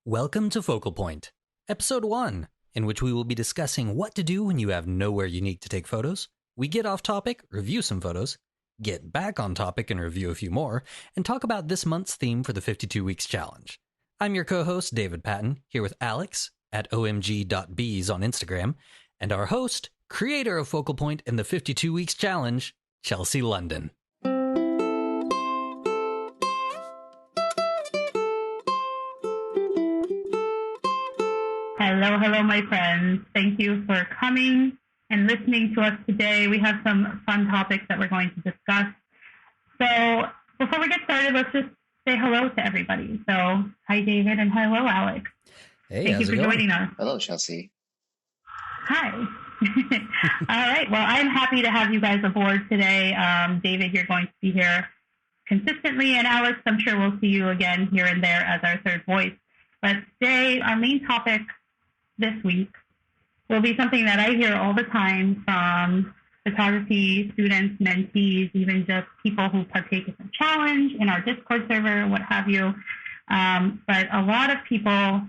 Welcome to Focal Point, Episode 1, in which we will be discussing what to do when you have nowhere unique to take photos. We get off topic, review some photos, get back on topic and review a few more, and talk about this month's theme for the 52 Weeks Challenge. I'm your co-host, David Patton, here with Alex at omg.bees on Instagram, and our host, creator of Focal Point and the 52 Weeks Challenge, Chelsea London. Hello, my friends. Thank you for coming and listening to us today. We have some fun topics that we're going to discuss. So before we get started, let's just say hello to everybody. So hi, David, and hello, Alex. Hey, Thank you for joining us. Hello, Chelsea. Hi. All right. Well, I'm happy to have you guys aboard today. David, you're going to be here consistently, and Alex, I'm sure we'll see you again here and there as our third voice. But today, our main topic this week will be something that I hear all the time from photography students, mentees, even just people who partake in the challenge, in our Discord server, what have you. But a lot of people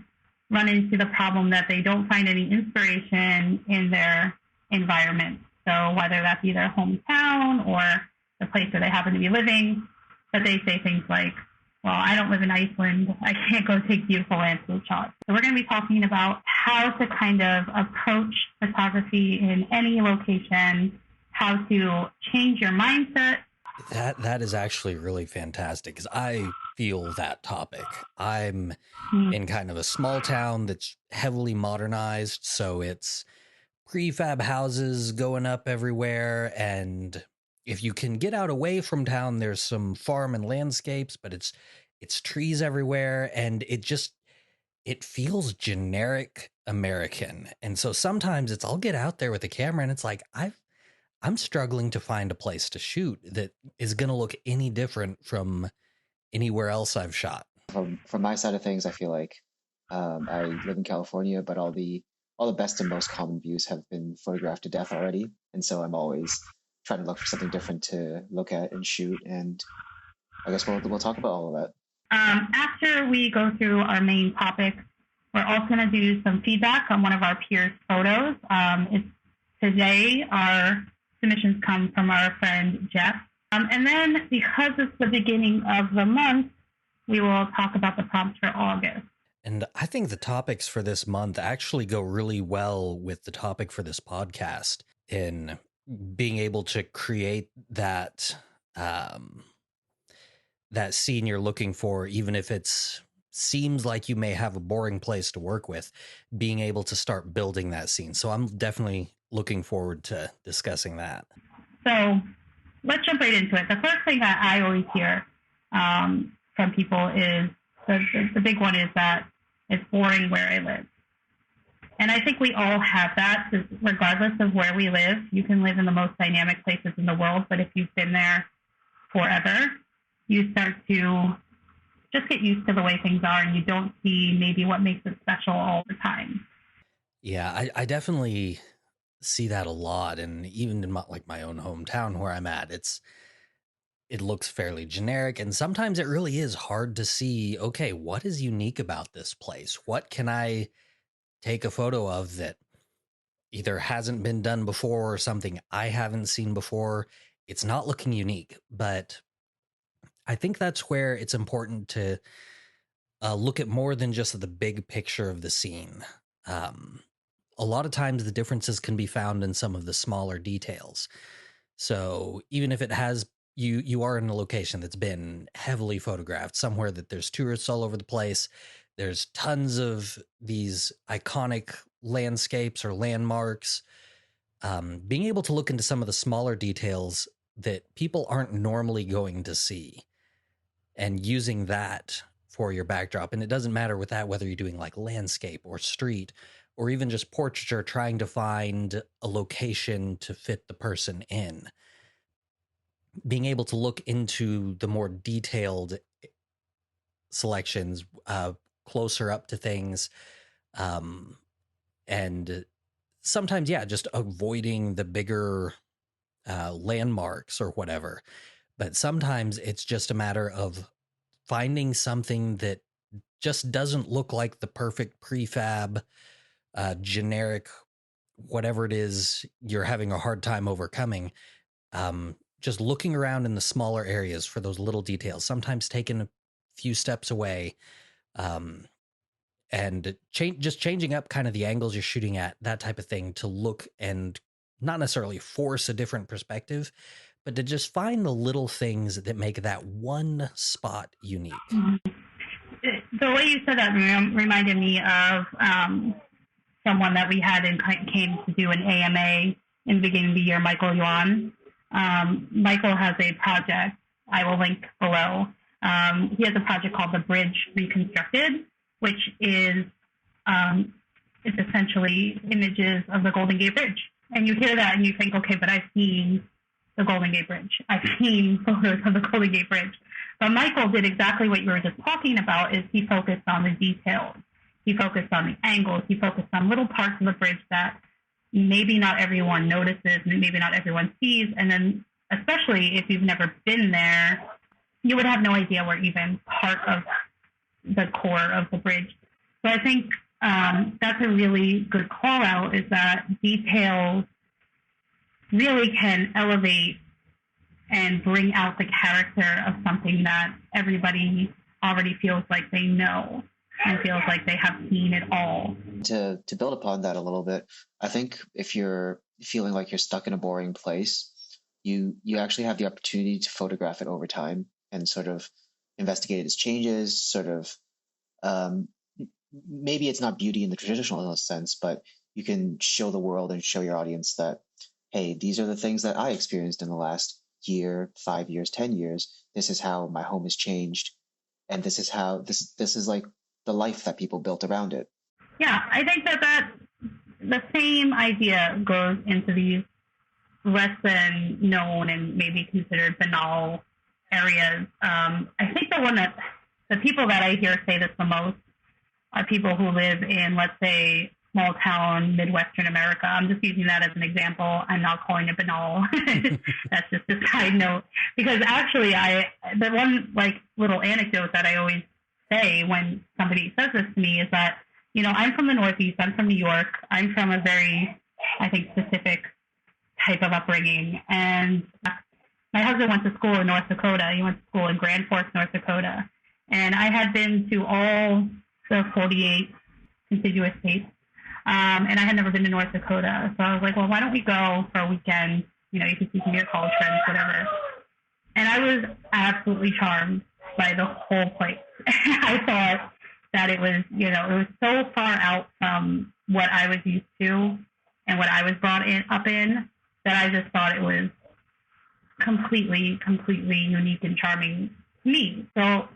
run into the problem that they don't find any inspiration in their environment. So whether that be their hometown or the place where they happen to be living, but they say things like, well, I don't live in Iceland. I can't go take beautiful landscape shots. So we're going to be talking about how to kind of approach photography in any location, how to change your mindset. That is actually really fantastic because I feel that topic. I'm in kind of a small town that's heavily modernized, so it's prefab houses going up everywhere, and if you can get out away from town, there's some farm and landscapes, but it's trees everywhere, and it feels generic American. And so sometimes I'll get out there with a camera and it's like I'm struggling to find a place to shoot that is going to look any different from anywhere else I've shot. From my side of things, I feel like I live in California, but all the best and most common views have been photographed to death already, and so I'm always trying to look for something different to look at and shoot. And I guess we'll talk about all of that. After we go through our main topic, we're also going to do some feedback on one of our peers' photos. Today, our submissions come from our friend Jeff. And then, because it's the beginning of the month, we will talk about the prompts for August. And I think the topics for this month actually go really well with the topic for this podcast in being able to create that that scene you're looking for, even if seems like you may have a boring place to work with, being able to start building that scene. So I'm definitely looking forward to discussing that. So let's jump right into it. The first thing that I always hear from people is the big one is that it's boring where I live. And I think we all have that, regardless of where we live. You can live in the most dynamic places in the world, but if you've been there forever, you start to just get used to the way things are, and you don't see maybe what makes it special all the time. Yeah, I definitely see that a lot. And even in my own hometown where I'm at, it looks fairly generic. And sometimes it really is hard to see, okay, what is unique about this place? What can I take a photo of that either hasn't been done before or something I haven't seen before? It's not looking unique, but I think that's where it's important to look at more than just the big picture of the scene. A lot of times the differences can be found in some of the smaller details. So even if it has, you are in a location that's been heavily photographed, somewhere that there's tourists all over the place, there's tons of these iconic landscapes or landmarks, being able to look into some of the smaller details that people aren't normally going to see and using that for your backdrop. And it doesn't matter with that whether you're doing like landscape or street or even just portraiture, trying to find a location to fit the person in. Being able to look into the more detailed selections, closer up to things, and sometimes, just avoiding the bigger landmarks or whatever. But sometimes it's just a matter of finding something that just doesn't look like the perfect prefab, generic, whatever it is you're having a hard time overcoming. Just looking around in the smaller areas for those little details, sometimes taking a few steps away, um, and just changing up kind of the angles you're shooting at, that type of thing, to look and not necessarily force a different perspective, but to just find the little things that make that one spot unique. The way you said that reminded me of someone that we had and came to do an AMA in the beginning of the year, Michael Yuan. Michael has a project I will link below. He has a project called The Bridge Reconstructed, which is it's essentially images of the Golden Gate Bridge. And you hear that and you think, okay, but I've seen the Golden Gate Bridge. I've seen photos of the Golden Gate Bridge. But Michael did exactly what you were just talking about, is he focused on the details. He focused on the angles. He focused on little parts of the bridge that maybe not everyone notices and maybe not everyone sees. And then especially if you've never been there, you would have no idea where even part of the core of the bridge. So I think that's a really good call out, is that details really can elevate and bring out the character of something that everybody already feels like they know and feels like they have seen it all. To build upon that a little bit, I think if you're feeling like you're stuck in a boring place, you actually have the opportunity to photograph it over time and sort of investigate its changes, sort of maybe it's not beauty in the traditional sense, but you can show the world and show your audience that, hey, these are the things that I experienced in the last year, 5 years, 10 years. This is how my home has changed. And this is how this is like the life that people built around it. Yeah, I think that the same idea goes into these less than known and maybe considered banal areas. I think the people that I hear say this the most are people who live in, let's say, small town Midwestern America. I'm just using that as an example. I'm not calling it banal. That's just a side note. Because actually, the one like little anecdote that I always say when somebody says this to me is that, I'm from the Northeast. I'm from New York. I'm from a very, I think, specific type of upbringing. And my husband went to school in North Dakota. He went to school in Grand Forks, North Dakota. And I had been to all the 48 contiguous states. And I had never been to North Dakota. So I was like, well, why don't we go for a weekend? You can see some of your college friends, whatever. And I was absolutely charmed by the whole place. I thought that it was, it was so far out from what I was used to and what I was brought up in, that I just thought it was completely unique and charming to me. So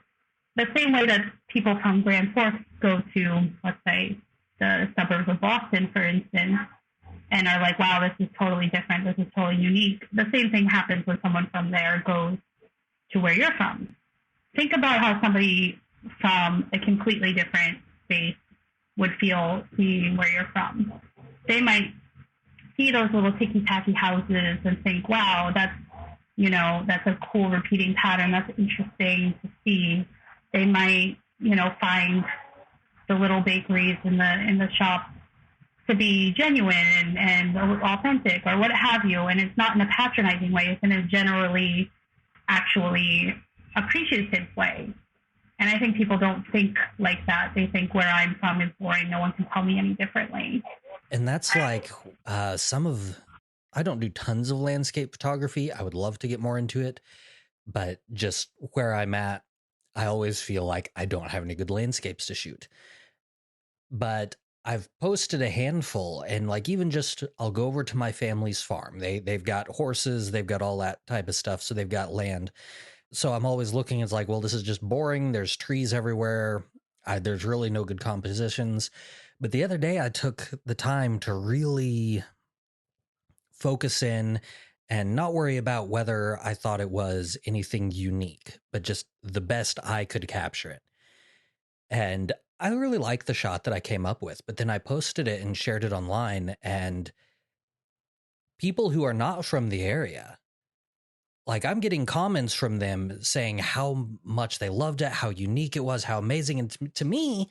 the same way that people from Grand Forks go to, let's say, the suburbs of Boston, for instance, and are like, wow, this is totally different, this is totally unique. The same thing happens when someone from there goes to where you're from. Think about how somebody from a completely different space would feel seeing where you're from. They might see those little ticky-tacky houses and think, wow, that's a cool repeating pattern, that's interesting to see. They might, find the little bakeries in the shop to be genuine and authentic or what have you. And it's not in a patronizing way. It's in a generally actually appreciative way. And I think people don't think like that. They think where I'm from is boring. No one can tell me any differently. And that's like I don't do tons of landscape photography. I would love to get more into it. But just where I'm at, I always feel like I don't have any good landscapes to shoot. But I've posted a handful, and like even just I'll go over to my family's farm. They've got horses, they've got all that type of stuff, so they've got land. So I'm always looking, it's like, well, this is just boring. There's trees everywhere. There's really no good compositions. But the other day I took the time to really focus in and not worry about whether I thought it was anything unique, but just the best I could capture it. And I really liked the shot that I came up with, but then I posted it and shared it online, and people who are not from the area like I'm getting comments from them saying how much they loved it, how unique it was, how amazing. And to me,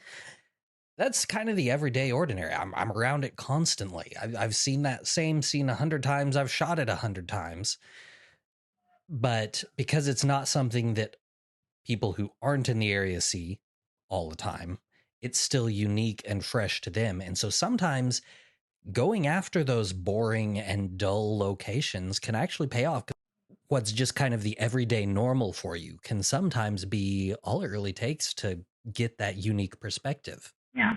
that's kind of the everyday ordinary. I'm around it constantly. I've seen that same scene 100 times. I've shot it 100 times. But because it's not something that people who aren't in the area see all the time, it's still unique and fresh to them. And so sometimes going after those boring and dull locations can actually pay off. What's just kind of the everyday normal for you can sometimes be all it really takes to get that unique perspective. Yeah.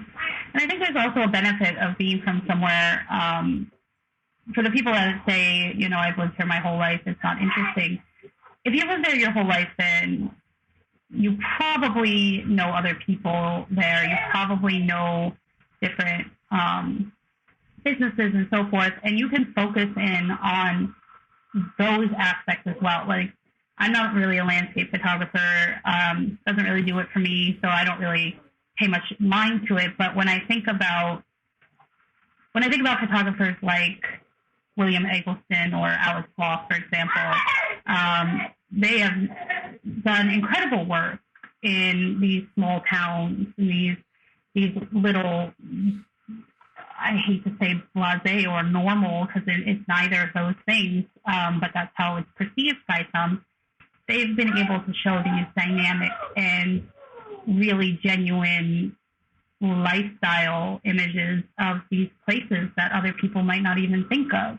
And I think there's also a benefit of being from somewhere, for the people that say, you know, I've lived here my whole life, it's not interesting. If you live there your whole life, then you probably know other people there. You probably know different businesses and so forth, and you can focus in on those aspects as well. Like, I'm not really a landscape photographer, doesn't really do it for me, so I don't really pay much mind to it. But when I think about photographers like William Eggleston or Alex Block, for example, they have done incredible work in these small towns, in these little, I hate to say blasé or normal, because it's neither of those things, but that's how it's perceived by some. They've been able to show these dynamic and really genuine lifestyle images of these places that other people might not even think of.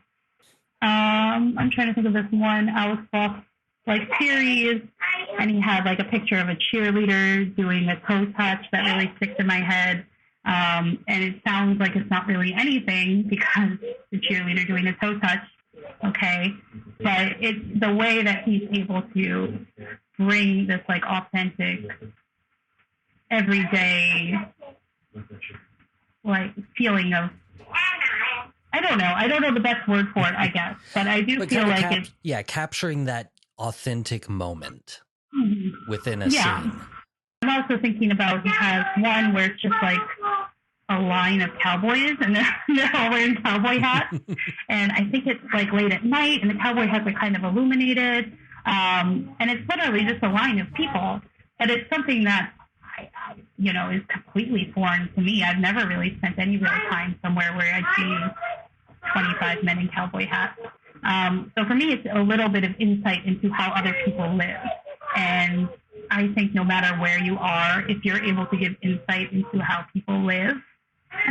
I'm trying to think of this one, Alex Fox, like series, and he had like a picture of a cheerleader doing a toe touch that really sticks in my head. And it sounds like it's not really anything because the cheerleader doing a toe touch, okay, but it's the way that he's able to bring this like authentic, everyday, like feeling of, I don't know the best word for it, I guess, but I do feel like it's capturing that authentic moment within a yeah. scene. I'm also thinking about, he has one where it's just like a line of cowboys and they're all wearing cowboy hats. And I think it's like late at night and the cowboy hats are kind of illuminated. And it's literally just a line of people, but it's something that, you know, is completely foreign to me. I've never really spent any real time somewhere where I'd see 25 men in cowboy hats. So for me, it's a little bit of insight into how other people live. And I think no matter where you are, if you're able to give insight into how people live,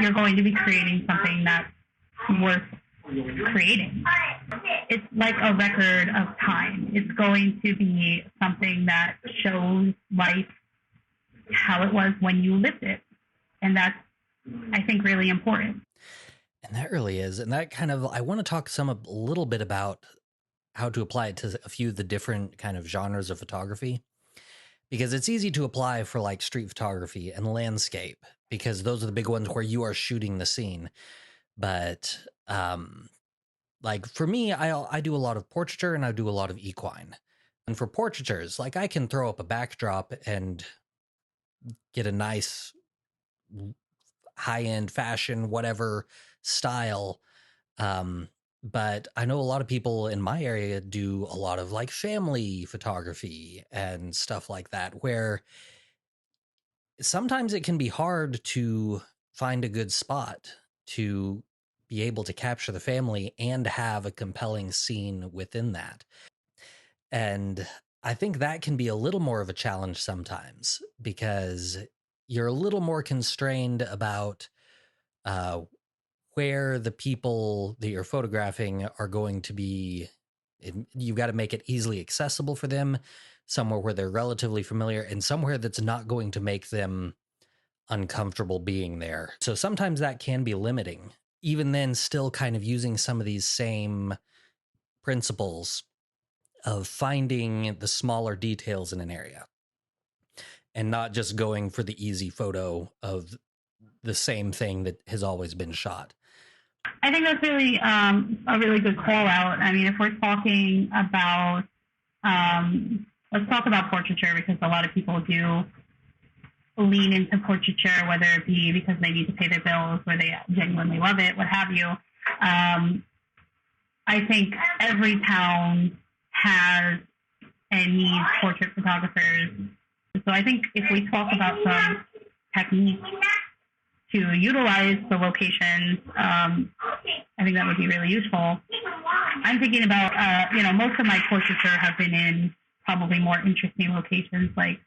you're going to be creating something that's worth creating. It's like a record of time. It's going to be something that shows life how it was when you lived it. And that's, I think, really important. And that really is. And that kind of, I want to talk a little bit about how to apply it to a few of the different kind of genres of photography, because it's easy to apply for like street photography and landscape, because those are the big ones where you are shooting the scene. But like for me, I do a lot of portraiture and I do a lot of equine. And for portraitures, like I can throw up a backdrop and get a nice high-end fashion, whatever style. But I know a lot of people in my area do a lot of like family photography and stuff like that, where sometimes it can be hard to find a good spot to be able to capture the family and have a compelling scene within that. And I think that can be a little more of a challenge sometimes, because you're a little more constrained about where the people that you're photographing are going to be. You've got to make it easily accessible for them, somewhere where they're relatively familiar, and somewhere that's not going to make them uncomfortable being there. So sometimes that can be limiting. Even then, still kind of using some of these same principles of finding the smaller details in an area and not just going for the easy photo of the same thing that has always been shot. I think that's really a really good call out. I mean, if we're talking about, let's talk about portraiture, because a lot of people do lean into portraiture, whether it be because they need to pay their bills or they genuinely love it, what have you. I think every town has and needs portrait photographers. So I think if we talk about some techniques to utilize the locations, I think that would be really useful. I'm thinking about, most of my portraits have been in probably more interesting locations like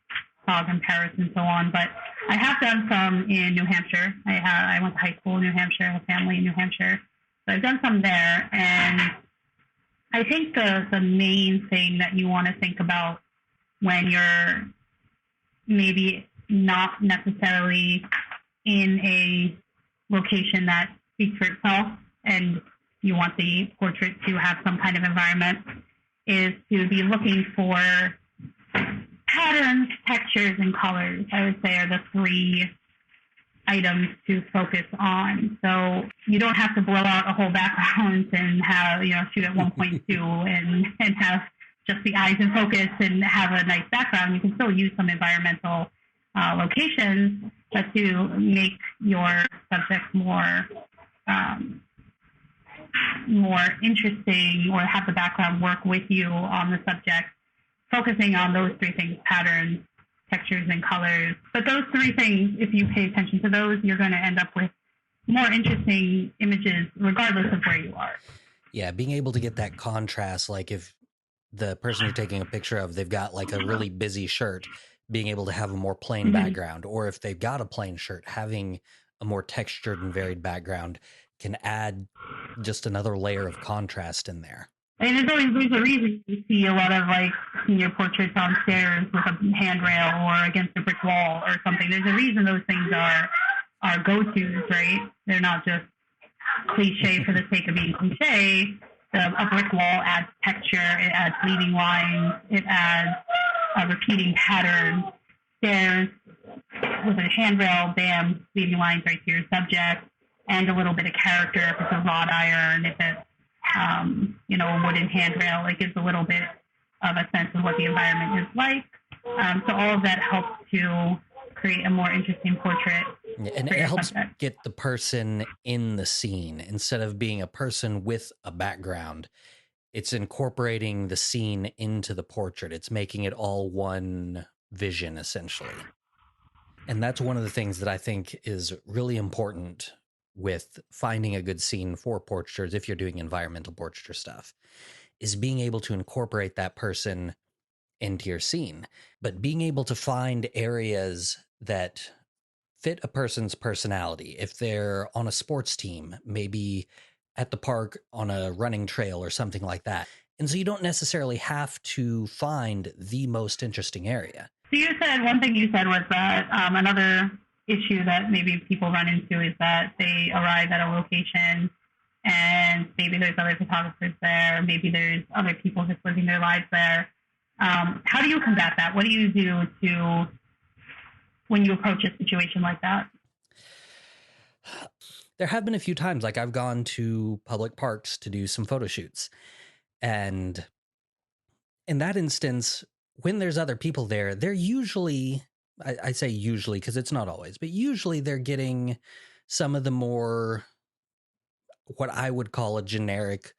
Prague and Paris and so on, but I have done some in New Hampshire. I went to high school in New Hampshire, I have family in New Hampshire. So I've done some there, and I think the main thing that you want to think about when you're maybe not necessarily in a location that speaks for itself and you want the portrait to have some kind of environment is to be looking for patterns, textures, and colors, I would say, are the three items to focus on. So you don't have to blow out a whole background and have, shoot at 1.2 and have just the eyes in focus and have a nice background. You can still use some environmental locations, but to make your subject more interesting or have the background work with you on the subject, focusing on those three things: patterns, textures, and colors. But those three things, if you pay attention to those, you're going to end up with more interesting images regardless of where you are. Yeah, being able to get that contrast, like if the person you're taking a picture of, they've got like a really busy shirt, being able to have a more plain background, or if they've got a plain shirt, having a more textured and varied background can add just another layer of contrast in there. And there's a reason you see a lot of like senior portraits on stairs with a handrail or against a brick wall or something. There's a reason those things are go-tos, right? They're not just cliche for the sake of being cliche. A brick wall adds texture, it adds leading lines, it adds a repeating pattern. Stairs with a handrail, bam, leading lines right to your subject, and a little bit of character if it's a wrought iron, if it's a wooden handrail. It gives a little bit of a sense of what the environment is like. So all of that helps to create a more interesting portrait. And it helps get the person in the scene instead of being a person with a background. It's incorporating the scene into the portrait. It's making it all one vision, essentially. And that's one of the things that I think is really important with finding a good scene for portraitures, if you're doing environmental portraiture stuff, is being able to incorporate that person into your scene, but being able to find areas that fit a person's personality. If they're on a sports team, maybe at the park on a running trail or something like that. And so you don't necessarily have to find the most interesting area. So you said, one thing you said was that another issue that maybe people run into is that they arrive at a location and maybe there's other photographers there, maybe there's other people just living their lives there. How do you combat that? What do you do when you approach a situation like that? There have been a few times, like I've gone to public parks to do some photo shoots. And in that instance, when there's other people there, they're usually, I say usually because it's not always, but usually they're getting some of the more, what I would call a generic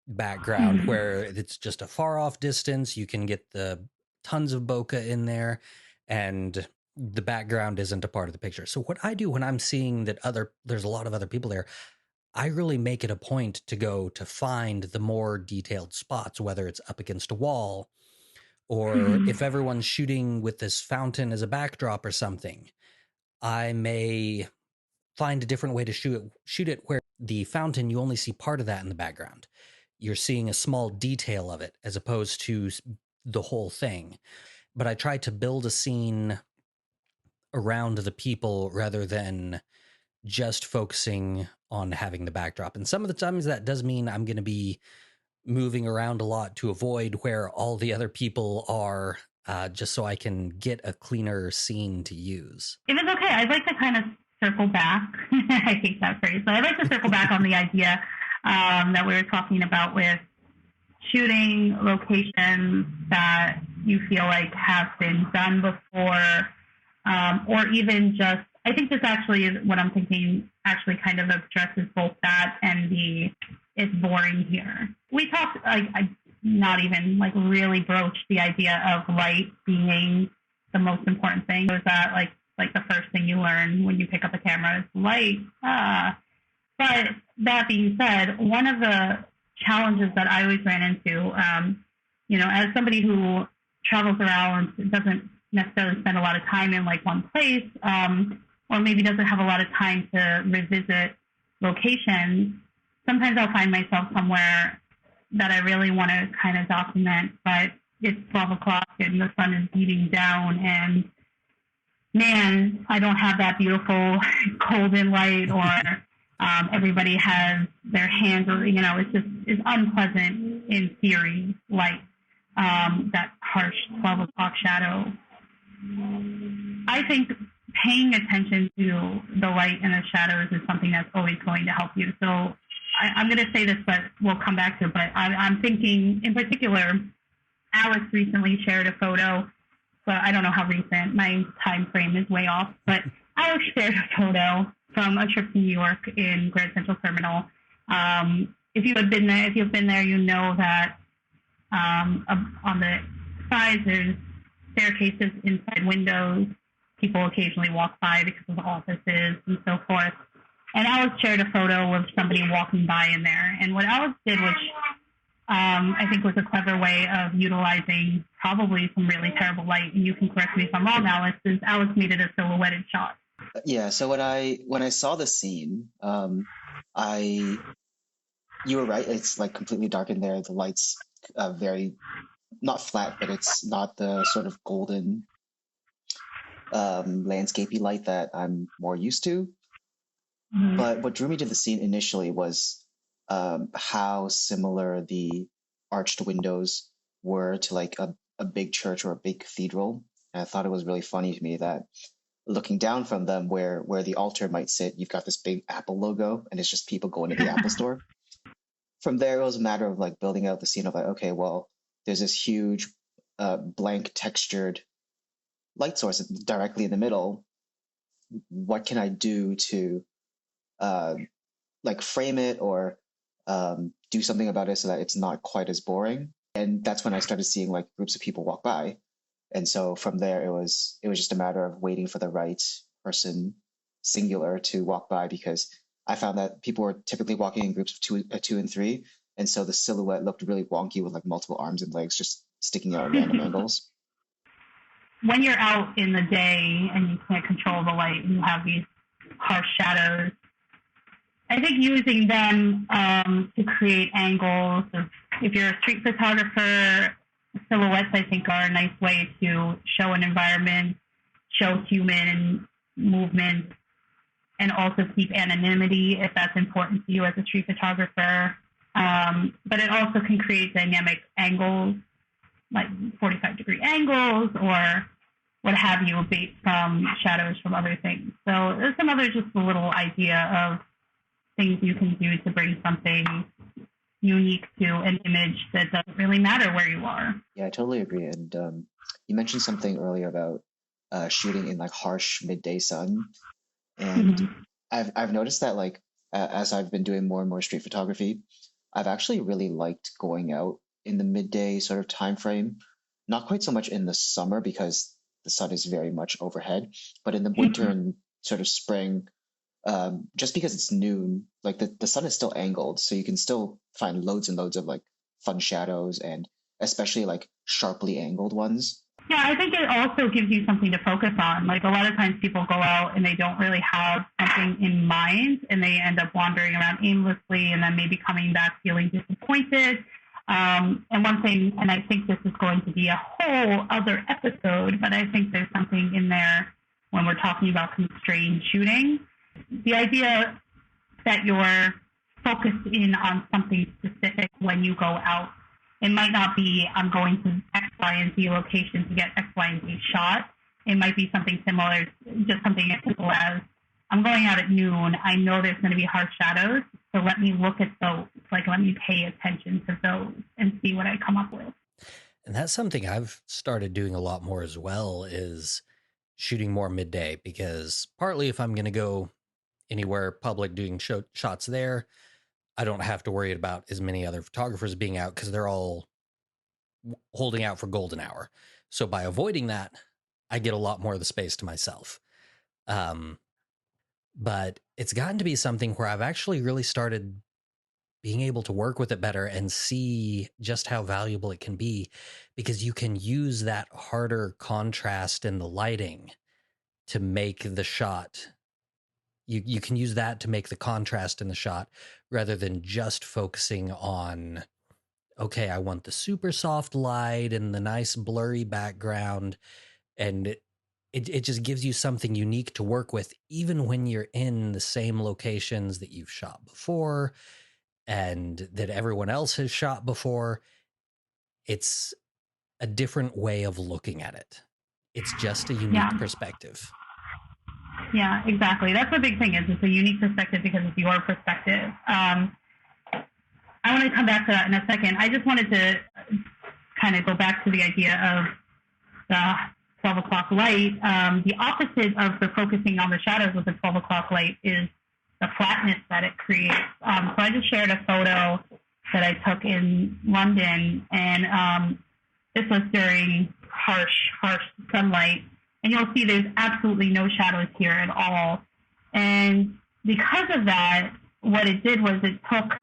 background where it's just a far off distance. You can get the tons of bokeh in there and the background isn't a part of the picture. So what I do when I'm seeing that there's a lot of other people there, I really make it a point to go to find the more detailed spots, whether it's up against a wall or if everyone's shooting with this fountain as a backdrop or something, I may find a different way to shoot it where the fountain, you only see part of that in the background. You're seeing a small detail of it as opposed to the whole thing. But I try to build a scene around the people rather than just focusing on having the backdrop. And some of the times that does mean I'm going to be moving around a lot to avoid where all the other people are, just so I can get a cleaner scene to use. If it's okay, I'd like to kind of circle back. I hate that phrase, but I'd like to circle back on the idea that we were talking about with shooting locations that you feel like have been done before, or even just, I think this actually is what I'm thinking actually kind of addresses both that and it's boring here. We talked, not even like really broach the idea of light being the most important thing. Was that like the first thing you learn when you pick up a camera is light? But that being said, one of the challenges that I always ran into, as somebody who travels around, doesn't necessarily spend a lot of time in like one place, or maybe doesn't have a lot of time to revisit locations, sometimes I'll find myself somewhere that I really want to kind of document, but it's 12 o'clock and the sun is beating down, and man, I don't have that beautiful golden light, or everybody has their hands, or, it's unpleasant in theory, light, that harsh 12 o'clock shadow. I think paying attention to the light and the shadows is something that's always going to help you. So I'm going to say this, but we'll come back to it. But I'm thinking, in particular, Alex recently shared a photo, but I don't know how recent. My time frame is way off. But Alex shared a photo from a trip to New York in Grand Central Terminal. If you've been there, you know that on the sides there's staircases inside windows. People occasionally walk by because of the offices and so forth. And Alex shared a photo of somebody walking by in there. And what Alex did, which I think was a clever way of utilizing probably some really terrible light, and you can correct me if I'm wrong, Alex, is Alex made it a silhouetted shot. Yeah. So when I saw the scene, you were right. It's like completely dark in there. The light's very not flat, but it's not the sort of golden landscapey light that I'm more used to. Mm-hmm. But what drew me to the scene initially was how similar the arched windows were to like a big church or a big cathedral. And I thought it was really funny to me that looking down from them, where the altar might sit, you've got this big Apple logo, and it's just people going to the Apple store. From there, it was a matter of like building out the scene of like, okay, well, there's this huge blank textured light source directly in the middle. What can I do to like frame it or do something about it so that it's not quite as boring? And that's when I started seeing like groups of people walk by. And so from there, it was just a matter of waiting for the right person, singular, to walk by, because I found that people were typically walking in groups of two and three. And so the silhouette looked really wonky with like multiple arms and legs just sticking out at random angles. When you're out in the day and you can't control the light and you have these harsh shadows, I think using them to create angles, if you're a street photographer, silhouettes, I think, are a nice way to show an environment, show human movement, and also keep anonymity if that's important to you as a street photographer. But it also can create dynamic angles, like 45-degree angles or what have you, based from shadows from other things. So there's some other just a little idea of things you can do to bring something unique to an image that doesn't really matter where you are. Yeah, I totally agree. And you mentioned something earlier about shooting in like harsh midday sun. And I've noticed that like as I've been doing more and more street photography, I've actually really liked going out in the midday sort of time frame. Not quite so much in the summer because the sun is very much overhead, but in the winter and sort of spring, just because it's noon, like the sun is still angled, so you can still find loads and loads of like fun shadows, and especially like sharply angled ones. Yeah, I think it also gives you something to focus on. Like a lot of times people go out and they don't really have something in mind, and they end up wandering around aimlessly and then maybe coming back feeling disappointed. And one thing, and I think this is going to be a whole other episode, but I think there's something in there when we're talking about constrained shooting. The idea that you're focused in on something specific when you go out. It might not be, I'm going to X, Y, and Z location to get X, Y, and Z shot. It might be something similar, just something as simple as, I'm going out at noon. I know there's going to be harsh shadows, so let me look at those. Like, let me pay attention to those and see what I come up with. And that's something I've started doing a lot more as well, is shooting more midday, because partly if I'm going to go anywhere public doing shots there, I don't have to worry about as many other photographers being out because they're all holding out for golden hour. So by avoiding that, I get a lot more of the space to myself. But it's gotten to be something where I've actually really started being able to work with it better and see just how valuable it can be, because you can use that harder contrast in the lighting to make the shot. You can use that to make the contrast in the shot rather than just focusing on, okay, I want the super soft light and the nice blurry background. And it just gives you something unique to work with, even when you're in the same locations that you've shot before and that everyone else has shot before. It's a different way of looking at it. It's just a unique perspective. Yeah, exactly. That's the big thing is it's a unique perspective because it's your perspective. I want to come back to that in a second. I just wanted to kind of go back to the idea of the 12 o'clock light. The opposite of the focusing on the shadows with the 12 o'clock light is the flatness that it creates. So I just shared a photo that I took in London, and this was during harsh sunlight. And you'll see there's absolutely no shadows here at all. And because of that, what it did was it took,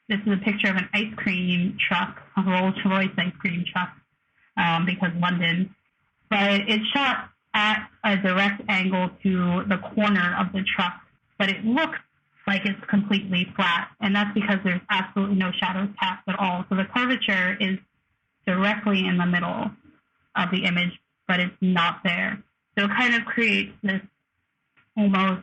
this is a picture of an ice cream truck, a Rolls-Royce ice cream truck, because London, but it shot at a direct angle to the corner of the truck, but it looks like it's completely flat. And that's because there's absolutely no shadows cast at all. So the curvature is directly in the middle of the image, but it's not there. So it kind of creates this almost,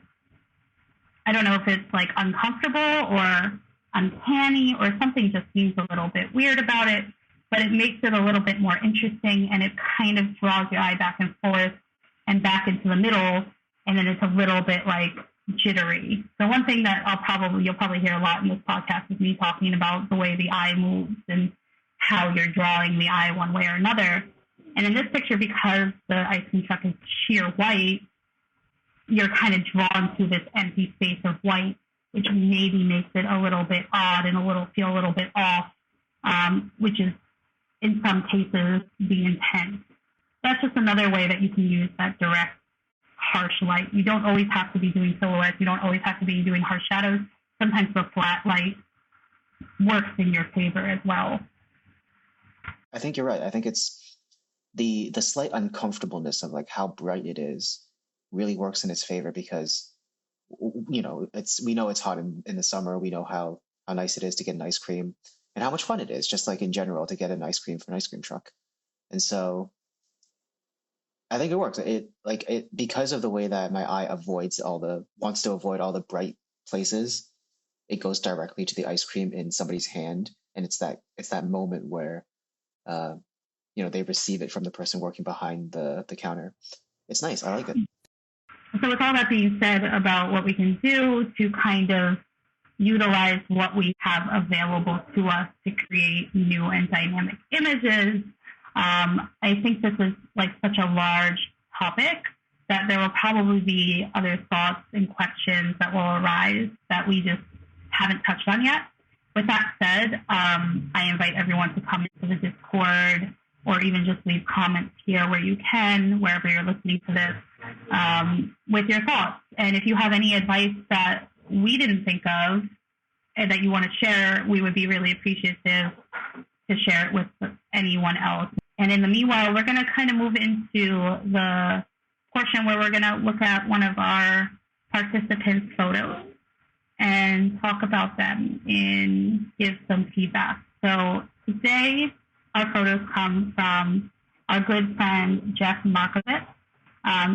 I don't know if it's like uncomfortable or uncanny or something just seems a little bit weird about it, but it makes it a little bit more interesting, and it kind of draws your eye back and forth and back into the middle, and then it's a little bit like jittery. So one thing that you'll probably hear a lot in this podcast is me talking about the way the eye moves and how you're drawing the eye one way or another. And in this picture, because the ice cream truck is sheer white, you're kind of drawn to this empty space of white, which maybe makes it a little bit odd and feel a little bit off, which is in some cases the intent. That's just another way that you can use that direct, harsh light. You don't always have to be doing silhouettes. You don't always have to be doing harsh shadows. Sometimes the flat light works in your favor as well. I think you're right. I think it's the slight uncomfortableness of like how bright it is really works in its favor, because we know it's hot in the summer. We know how nice it is to get an ice cream and how much fun it is, just like in general, to get an ice cream from an ice cream truck. And so I think it works. It because of the way that my eye wants to avoid all the bright places, it goes directly to the ice cream in somebody's hand, and it's that moment where they receive it from the person working behind the counter. It's nice. I like it. So with all that being said about what we can do to kind of utilize what we have available to us to create new and dynamic images, I think this is like such a large topic that there will probably be other thoughts and questions that will arise that we just haven't touched on yet. With that said, I invite everyone to come into the Discord or even just leave comments here where you can, wherever you're listening to this, with your thoughts. And if you have any advice that we didn't think of and that you want to share, we would be really appreciative to share it with anyone else. And in the meanwhile, we're going to kind of move into the portion where we're going to look at one of our participants' photos and talk about them and give some feedback. So today, our photos come from our good friend, Jeff Marcowitz.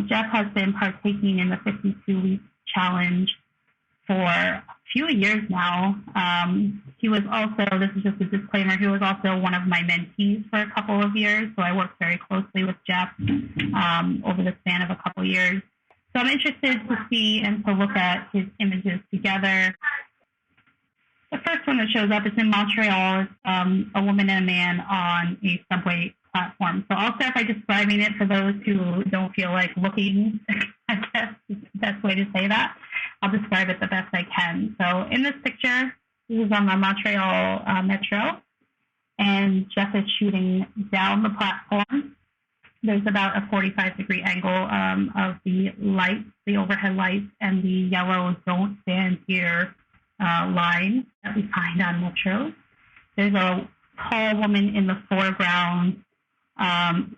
Jeff has been partaking in the 52-week challenge for a few years now. He was also, this is just a disclaimer, he was also one of my mentees for a couple of years, so I worked very closely with Jeff over the span of a couple of years. So I'm interested to see and to look at his images together. The first one that shows up is in Montreal. It's a woman and a man on a subway platform. So I'll start by describing it for those who don't feel like looking. I guess is the best way to say that. I'll describe it the best I can. So in this picture, this is on the Montreal Metro. and Jeff is shooting down the platform. There's about a 45-degree angle of the lights, the overhead lights, and the yellow "Don't Stand Here" line that we find on Metro. There's a tall woman in the foreground,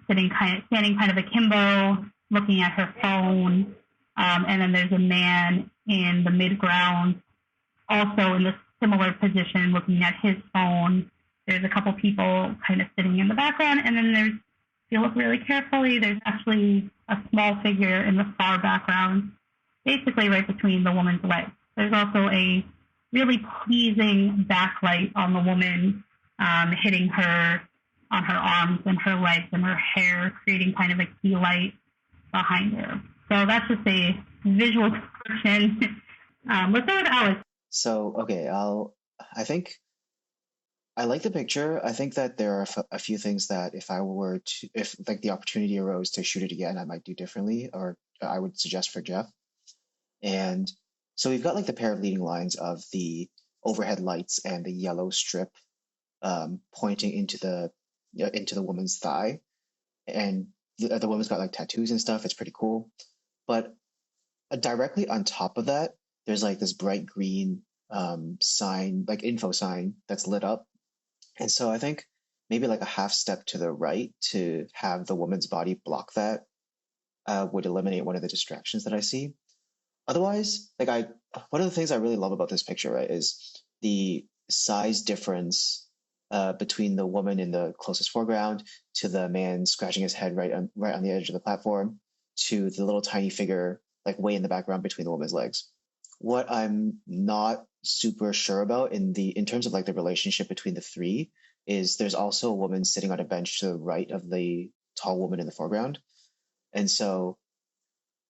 standing kind of akimbo, looking at her phone, and then there's a man in the midground, also in a similar position, looking at his phone. There's a couple people kind of sitting in the background, and then if you look really carefully, there's actually a small figure in the far background, basically right between the woman's legs. There's also a really pleasing backlight on the woman, hitting her on her arms and her legs and her hair, creating kind of a key light behind her. So that's just a visual description. Let's go with Alex. So, okay, I think I like the picture. I think that there are a few things that if like the opportunity arose to shoot it again, I might do differently, or I would suggest for Jeff. And so we've got like the pair of leading lines of the overhead lights and the yellow strip pointing into the woman's thigh, and the woman's got like tattoos and stuff. It's pretty cool. But directly on top of that, there's like this bright green sign, like info sign that's lit up. And so I think maybe like a half step to the right to have the woman's body block that would eliminate one of the distractions that I see. Otherwise, one of the things I really love about this picture, right, is the size difference between the woman in the closest foreground to the man scratching his head right on the edge of the platform to the little tiny figure like way in the background between the woman's legs. What I'm not super sure about in terms of like the relationship between the three is there's also a woman sitting on a bench to the right of the tall woman in the foreground. And so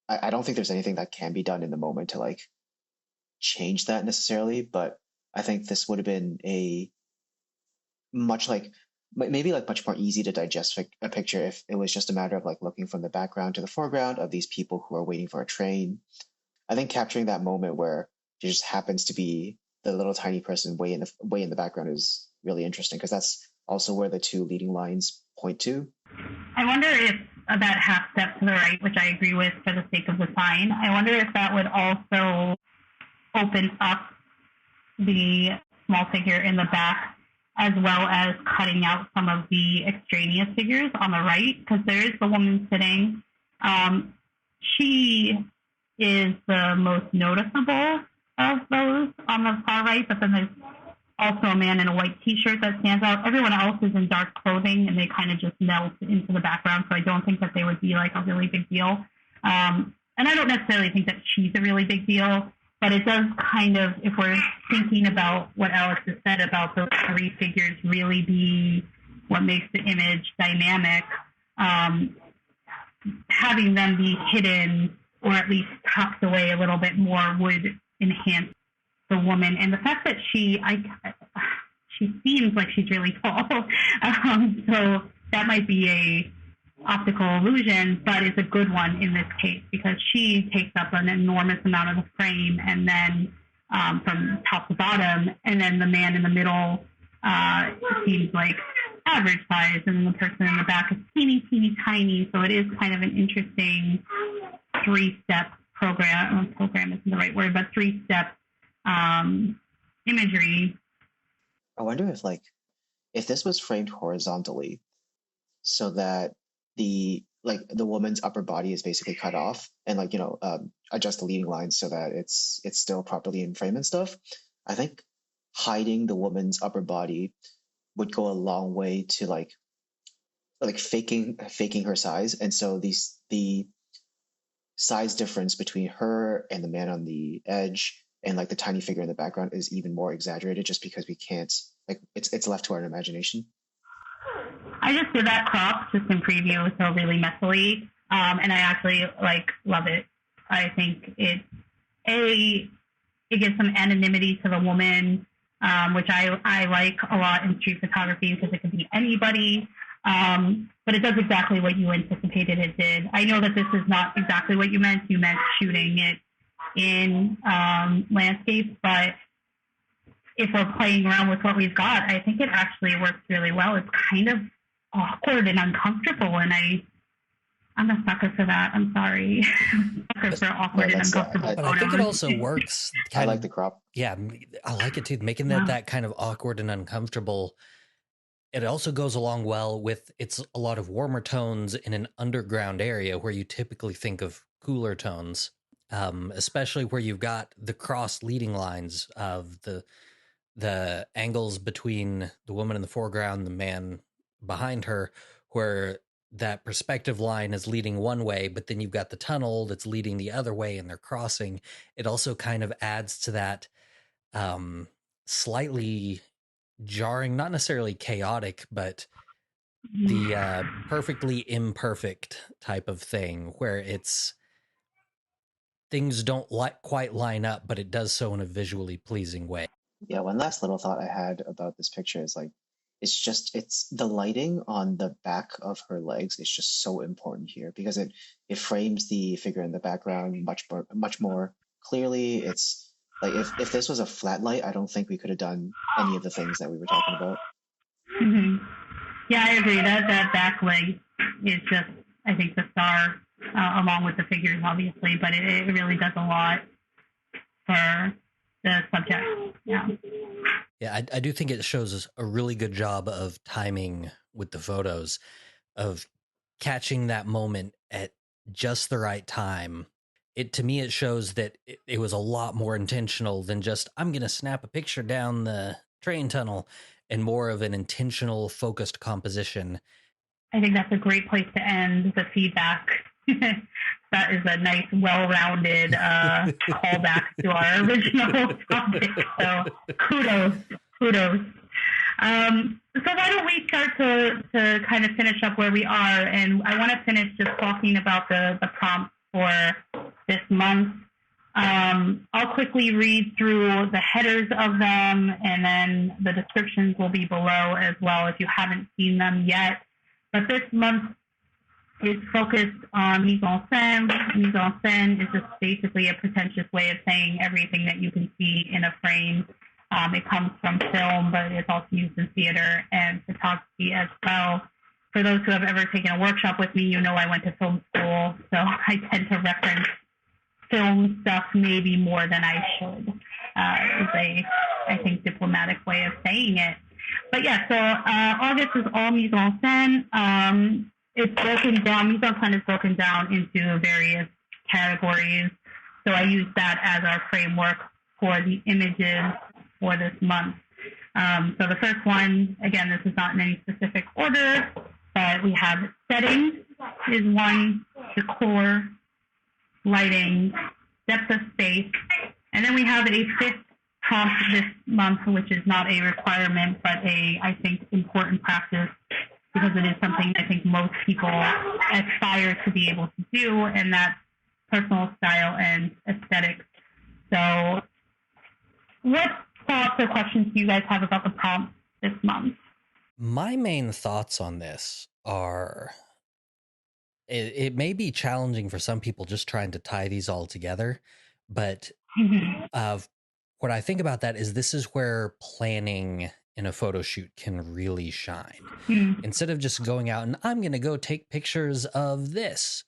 I don't think there's anything that can be done in the moment to like change that necessarily, but I think this would have been a much more easy to digest a picture if it was just a matter of like looking from the background to the foreground of these people who are waiting for a train. I think capturing that moment where there just happens to be the little tiny person way in the background is really interesting because that's also where the two leading lines point to. I wonder if that half step to the right, which I agree with for the sake of the sign, I wonder if that would also open up the small figure in the back as well as cutting out some of the extraneous figures on the right, because there is the woman sitting. She is the most noticeable of those on the far right, but then there's also a man in a white t-shirt that stands out. Everyone else is in dark clothing, and they kind of just melt into the background, so I don't think that they would be like a really big deal. And I don't necessarily think that she's a really big deal, but it does kind of, if we're thinking about what Alex has said about those three figures really be what makes the image dynamic, having them be hidden or at least tucked away a little bit more would enhance the woman. And the fact that she seems like she's really tall, so that might be a optical illusion, but it's a good one in this case because she takes up an enormous amount of the frame, and then from top to bottom, and then the man in the middle seems like average size, and then the person in the back is teeny, teeny, tiny. So it is kind of an interesting three-step program. Program isn't the right word, but three-step imagery. I wonder if this was framed horizontally, so that the woman's upper body is basically cut off, and adjust the leading lines so that it's still properly in frame and stuff. I think hiding the woman's upper body would go a long way to like faking her size, and so the size difference between her and the man on the edge and like the tiny figure in the background is even more exaggerated just because we can't it's left to our imagination. I just did that crop just in preview, so really messily, and I actually love it. I think it gives some anonymity to the woman, which I like a lot in street photography because it could be anybody, but it does exactly what you anticipated it did. I know that this is not exactly what you meant. You meant shooting it in landscape, but if we're playing around with what we've got, I think it actually works really well. It's kind of awkward and uncomfortable, and I'm a sucker for that. I'm sorry. I'm a sucker for awkward and uncomfortable but I think it also works. I like the crop. Yeah, I like it too. Making that kind of awkward and uncomfortable. It also goes along well with it's a lot of warmer tones in an underground area where you typically think of cooler tones, especially where you've got the cross leading lines of the angles between the woman in the foreground, the man behind her, where that perspective line is leading one way, but then you've got the tunnel that's leading the other way and they're crossing. It also kind of adds to that slightly jarring, not necessarily chaotic, but the perfectly imperfect type of thing where it's things don't quite line up, but it does so in a visually pleasing way. Yeah, one last little thought I had about this picture is like, it's the lighting on the back of her legs is just so important here because it frames the figure in the background much more clearly. It's like if this was a flat light, I don't think we could have done any of the things that we were talking about. Mm-hmm. Yeah, I agree. That back leg is just, I think, the star, along with the figures, obviously, but it really does a lot for the subject. Yeah. Yeah, I do think it shows a really good job of timing with the photos, of catching that moment at just the right time. To me, it shows that it was a lot more intentional than just, I'm going to snap a picture down the train tunnel, and more of an intentional, focused composition. I think that's a great place to end the feedback. That is a nice, well-rounded callback to our original topic. So kudos. So why don't we start to kind of finish up where we are? And I want to finish just talking about the prompts for this month. I'll quickly read through the headers of them, and then the descriptions will be below as well if you haven't seen them yet. But this month is focused on mise en scène. Mise en scène is just basically a pretentious way of saying everything that you can see in a frame. It comes from film, but it's also used in theater and photography as well. For those who have ever taken a workshop with me, you know I went to film school, so I tend to reference film stuff maybe more than I should. Is a, I think, diplomatic way of saying it. But yeah, so August is all mise en scène. It's broken down, mise en scène is broken down into various categories. So I use that as our framework for the images for this month. So the first one, again, this is not in any specific order, but we have setting is one, decor, lighting, depth of space, and then we have a fifth prompt this month, which is not a requirement, but I think, important practice, because it is something I think most people aspire to be able to do, and that's personal style and aesthetics. So what thoughts or questions do you guys have about the prompts this month? My main thoughts on this are, it may be challenging for some people just trying to tie these all together, but what I think about that is this is where planning in a photo shoot can really shine. Instead of just going out and I'm going to go take pictures of this,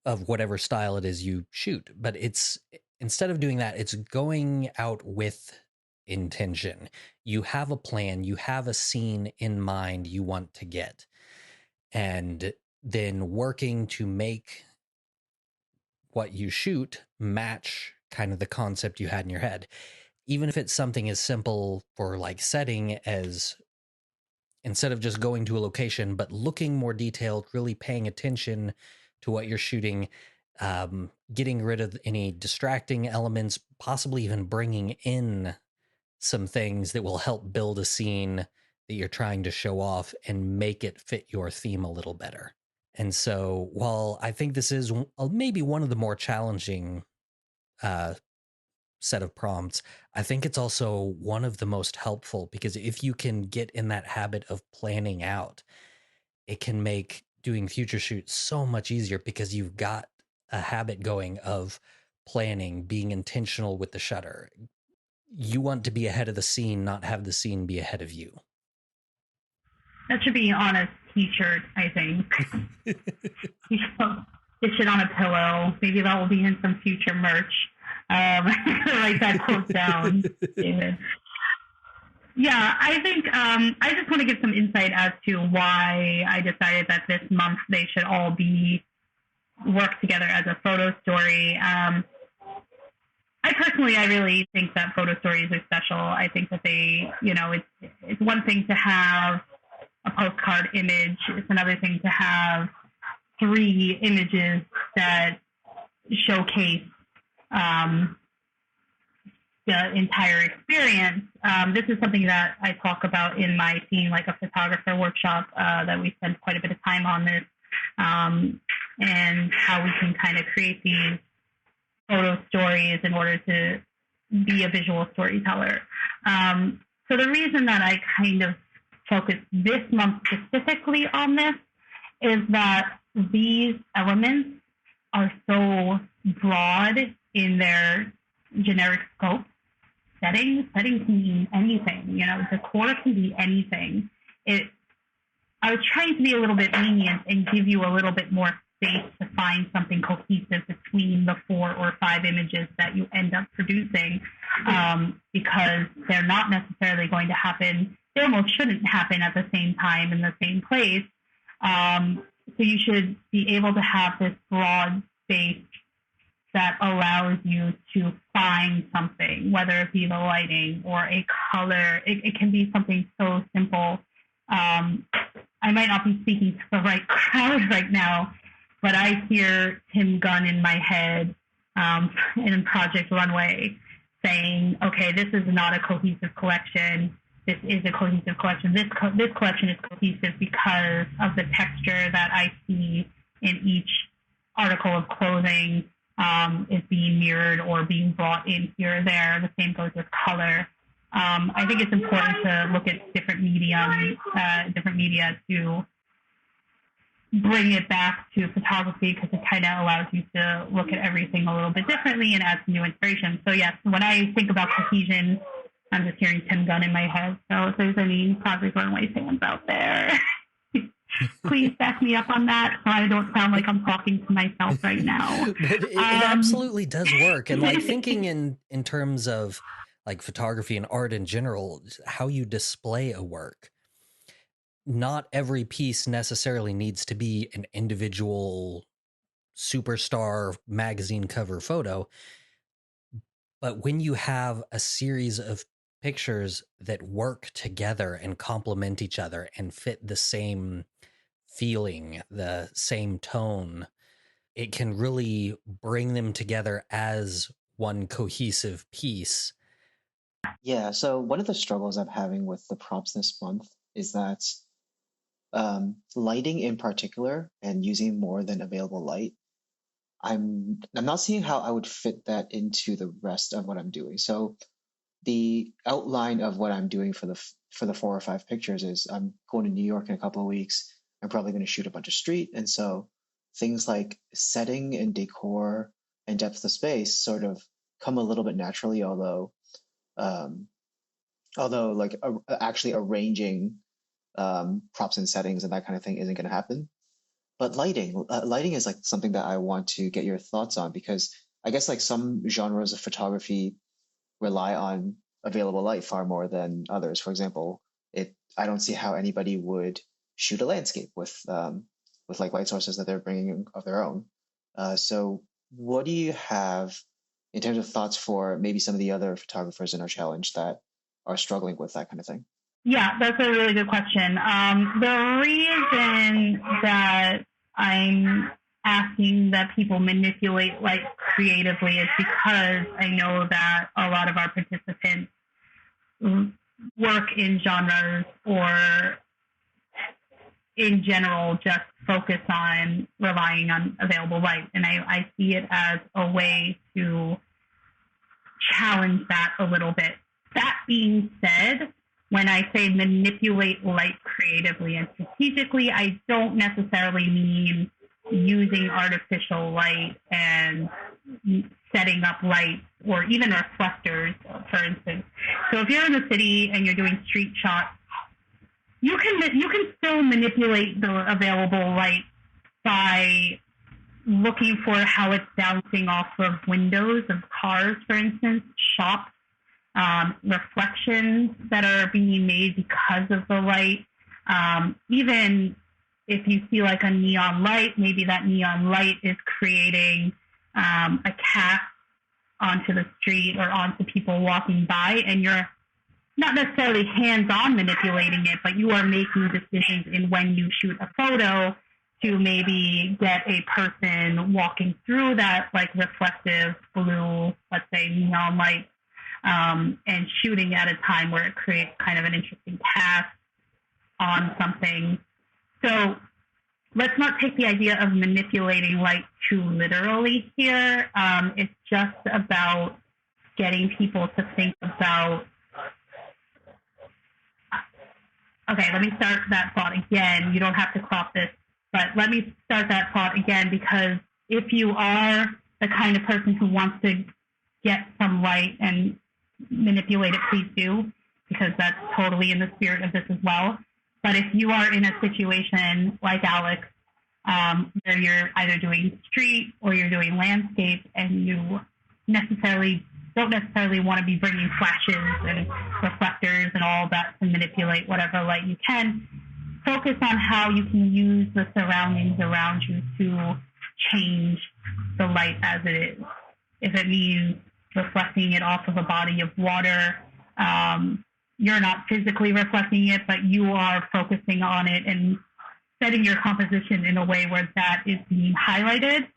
of whatever style it is you shoot, but it's, instead of doing that, it's going out with intention. You have a plan, you have a scene in mind you want to get, and then working to make what you shoot match kind of the concept you had in your head. Even if it's something as simple for like setting as, instead of just going to a location, but looking more detailed, really paying attention to what you're shooting, getting rid of any distracting elements, possibly even bringing in some things that will help build a scene that you're trying to show off and make it fit your theme a little better. And so while I think this is maybe one of the more challenging set of prompts, I think it's also one of the most helpful, because if you can get in that habit of planning out, it can make doing future shoots so much easier, because you've got a habit going of planning, being intentional with the shutter, You want to be ahead of the scene, not have the scene be ahead of you. That should be on a t-shirt, I think. You should dish it on a pillow. Maybe that will be in some future merch. Write that quote down, David. Yeah, I think I just want to give some insight as to why I decided that this month they should all work together as a photo story. I really think that photo stories are special. I think that it's one thing to have a postcard image. It's another thing to have 3 images that showcase the entire experience. This is something that I talk about in my Seeing Like a Photographer workshop that we spend quite a bit of time on this, and how we can kind of create these photo stories in order to be a visual storyteller. So the reason that I kind of focus this month specifically on this is that these elements are so broad in their generic scope. Setting can be anything, decor can be anything. I was trying to be a little bit lenient and give you a little bit more space to find something cohesive between the 4 or 5 images that you end up producing, because they're not necessarily going to happen. They almost shouldn't happen at the same time in the same place. So you should be able to have this broad space that allows you to find something, whether it be the lighting or a color. It can be something so simple. I might not be speaking to the right crowd right now, but I hear Tim Gunn in my head in Project Runway saying, okay, this is not a cohesive collection. This is a cohesive collection. This collection is cohesive because of the texture that I see in each article of clothing is being mirrored or being brought in here or there. The same goes with color. I think it's important to look at different media to bring it back to photography, because it kind of allows you to look at everything a little bit differently and add some new inspiration. So yes, when I think about cohesion, I'm just hearing Tim Gunn in my head. So if there's any Project Runway fans out there, please back me up on that so I don't sound like I'm talking to myself right now. It absolutely does work. And like thinking in terms of like photography and art in general, how you display a work. Not every piece necessarily needs to be an individual superstar magazine cover photo. But when you have a series of pictures that work together and complement each other and fit the same feeling, the same tone, it can really bring them together as one cohesive piece. Yeah, so one of the struggles I'm having with the prompts this month is that lighting in particular, and using more than available light, I'm not seeing how I would fit that into the rest of what I'm doing. So the outline of what I'm doing for the 4 or 5 pictures is I'm going to New York in a couple of weeks. I'm probably going to shoot a bunch of street, and so things like setting and decor and depth of space sort of come a little bit naturally, although like actually arranging props and settings and that kind of thing isn't going to happen. But lighting is like something that I want to get your thoughts on, because I guess like some genres of photography rely on available light far more than others. For example, I don't see how anybody would shoot a landscape with like light sources that they're bringing of their own. So what do you have in terms of thoughts for maybe some of the other photographers in our challenge that are struggling with that kind of thing? Yeah, that's a really good question. The reason that I'm asking that people manipulate light creatively is because I know that a lot of our participants work in genres or in general just focus on relying on available light. And I see it as a way to challenge that a little bit. That being said, when I say manipulate light creatively and strategically, I don't necessarily mean using artificial light and setting up lights or even reflectors, for instance. So if you're in the city and you're doing street shots, you can still manipulate the available light by looking for how it's bouncing off of windows of cars, for instance, shops, reflections that are being made because of the light. Even if you see like a neon light, maybe that neon light is creating a cast onto the street or onto people walking by, and you're not necessarily hands-on manipulating it, but you are making decisions in when you shoot a photo to maybe get a person walking through that like reflective blue, let's say neon light, and shooting at a time where it creates kind of an interesting cast on something. So let's not take the idea of manipulating light too literally here. It's just about getting people to think about, okay, let me start that thought again. You don't have to crop this, but let me start that thought again, because if you are the kind of person who wants to get some light and manipulate it, please do, because that's totally in the spirit of this as well. But if you are in a situation like Alex, where you're either doing street or you're doing landscape, and you don't necessarily want to be bringing flashes and reflectors and all that to manipulate whatever light you can, focus on how you can use the surroundings around you to change the light as it is. If it means reflecting it off of a body of water, you're not physically reflecting it, but you are focusing on it and setting your composition in a way where that is being highlighted.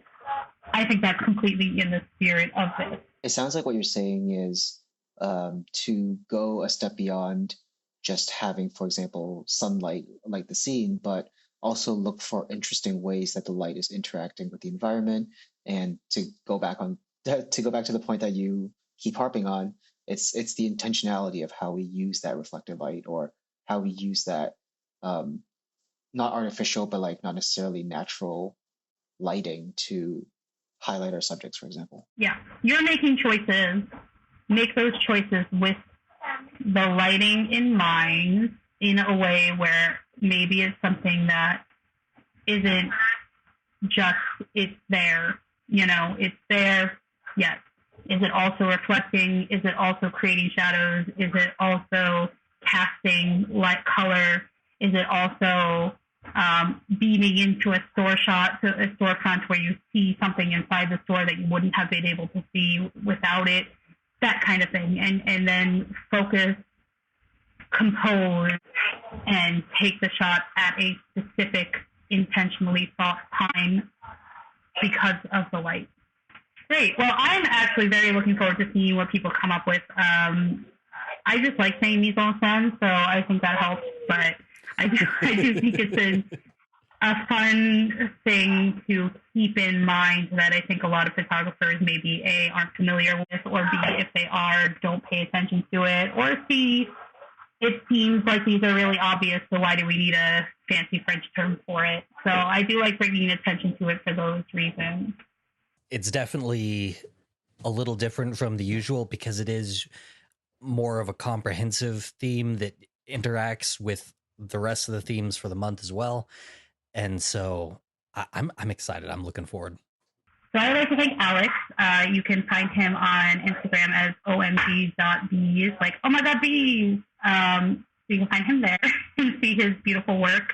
I think that's completely in the spirit of this. It sounds like what you're saying is to go a step beyond just having, for example, sunlight light the scene, but also look for interesting ways that the light is interacting with the environment. And to go back to the point that you keep harping on, it's the intentionality of how we use that reflected light, or how we use that not artificial, but like not necessarily natural lighting to highlight our subjects, for example. Yeah, you're making choices. Make those choices with the lighting in mind, in a way where maybe it's something that isn't just, it's there, it's there, yes. Is it also reflecting? Is it also creating shadows? Is it also casting light color? Is it also beaming into a storefront where you see something inside the store that you wouldn't have been able to see without it? That kind of thing. And then focus, compose, and take the shot at a specific, intentionally thought time because of the light. Great. Well, I'm actually very looking forward to seeing what people come up with. I just like saying mise en scène, so I think that helps. But I do think it's a fun thing to keep in mind that I think a lot of photographers maybe A, aren't familiar with, or B, if they are, don't pay attention to it, or C, it seems like these are really obvious, so why do we need a fancy French term for it? So I do like bringing attention to it for those reasons. It's definitely a little different from the usual because it is more of a comprehensive theme that interacts with the rest of the themes for the month as well. And so I'm excited. I'm looking forward. So I'd like to thank Alex. You can find him on Instagram as omg.bees, like, oh my God, bees. So you can find him there and see his beautiful work.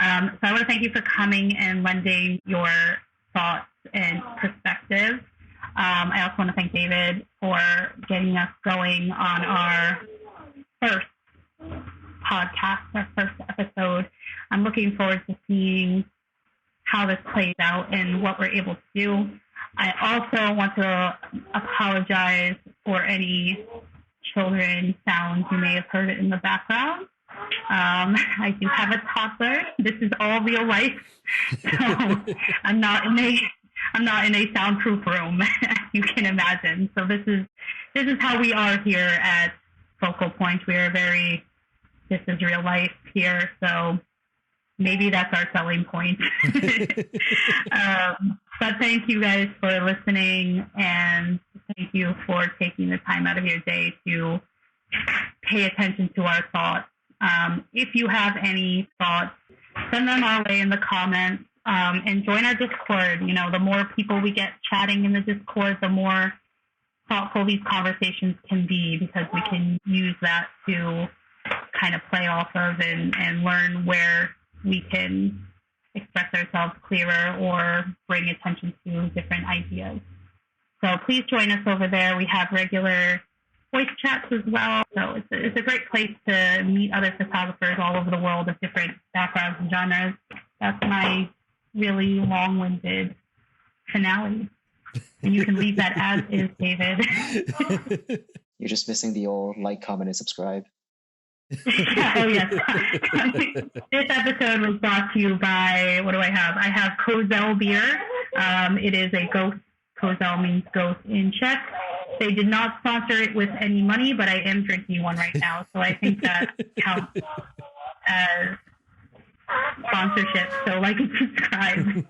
So I want to thank you for coming and lending your thoughts and perspective. I also want to thank David for getting us going on our first podcast, our first episode. I'm looking forward to seeing how this plays out and what we're able to do. I also want to apologize for any children sounds you may have heard in the background. I do have a toddler. This is all real life, so I'm not in a soundproof room, as you can imagine. So this is how we are here at Focal Point. We are this is real life here. So maybe that's our selling point. But thank you guys for listening, and thank you for taking the time out of your day to pay attention to our thoughts. If you have any thoughts, send them our way in the comments, and join our Discord. You know, the more people we get chatting in the Discord, the more thoughtful these conversations can be, because we can use that to kind of play off of and learn where we can express ourselves clearer or bring attention to different ideas. So please join us over there. We have regular voice chats as well. So it's a great place to meet other photographers all over the world of different backgrounds and genres. That's my really long-winded finale. And you can leave that as is, David. You're just missing the old like, comment, and subscribe. Oh, yes. This episode was brought to you by, what do I have? I have Kozel beer. It is a ghost. Kozel means ghost in Czech. They did not sponsor it with any money, but I am drinking one right now, so I think that counts as sponsorship. So like and subscribe.